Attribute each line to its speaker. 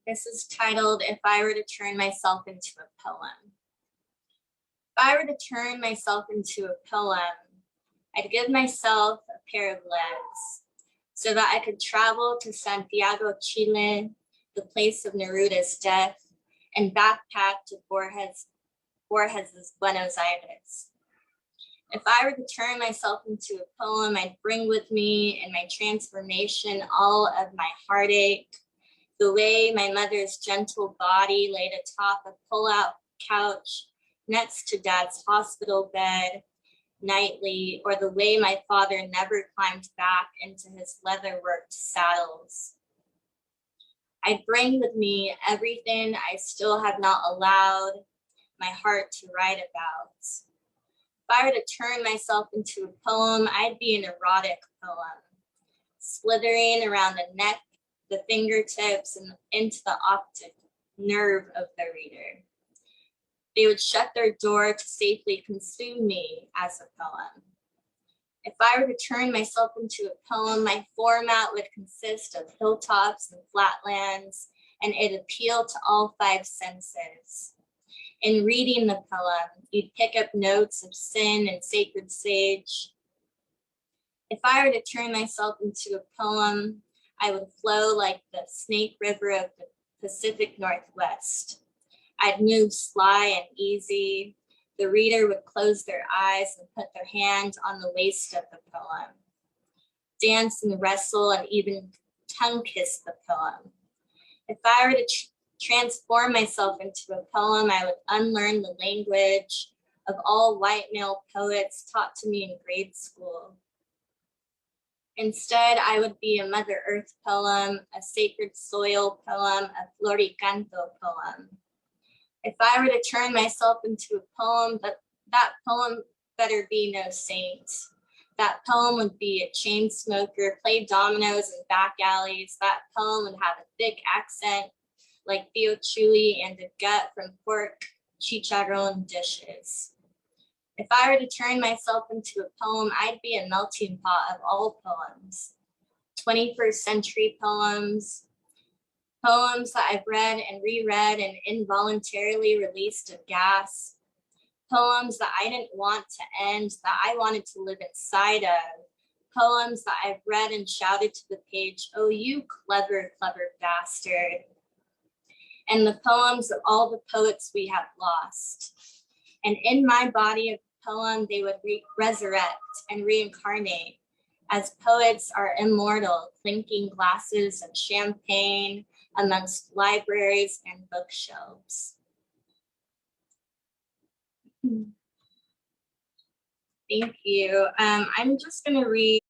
Speaker 1: This is titled, If I Were to Turn Myself into a Poem. If I were to turn myself into a poem, I'd give myself a pair of legs so that I could travel to Santiago, Chile, the place of Neruda's death, and backpack to Borges Buenos Aires. If I were to turn myself into a poem, I'd bring with me in my transformation all of my heartache, the way my mother's gentle body laid atop a pull-out couch next to dad's hospital bed nightly, or the way my father never climbed back into his leather-worked saddles. I'd bring with me everything I still have not allowed my heart to write about. If I were to turn myself into a poem, I'd be an erotic poem, slithering around the neck, the fingertips, and into the optic nerve of the reader. They would shut their door to safely consume me as a poem. If I were to turn myself into a poem, my format would consist of hilltops and flatlands, and it'd appeal to all five senses. In reading the poem, you'd pick up notes of sin and sacred sage. If I were to turn myself into a poem, I would flow like the Snake River of the Pacific Northwest. I'd move sly and easy. The reader would close their eyes and put their hand on the waist of the poem, dance and wrestle and even tongue kiss the poem. If I were to transform myself into a poem, I would unlearn the language of all white male poets taught to me in grade school. Instead, I would be a Mother Earth poem, a sacred soil poem, a floricanto poem. If I were to turn myself into a poem, that poem better be no saint. That poem would be a chain smoker, play dominoes in back alleys. That poem would have a thick accent like Theo Chuli and a gut from pork chicharron dishes. If I were to turn myself into a poem, I'd be a melting pot of all poems. 21st century poems, poems that I've read and reread and involuntarily released of gas, poems that I didn't want to end, that I wanted to live inside of, poems that I've read and shouted to the page, oh, you clever, clever bastard. And the poems of all the poets we have lost. And in my body of poem, they would resurrect and reincarnate as poets are immortal, clinking glasses of champagne amongst libraries and bookshelves. Thank you. I'm just gonna read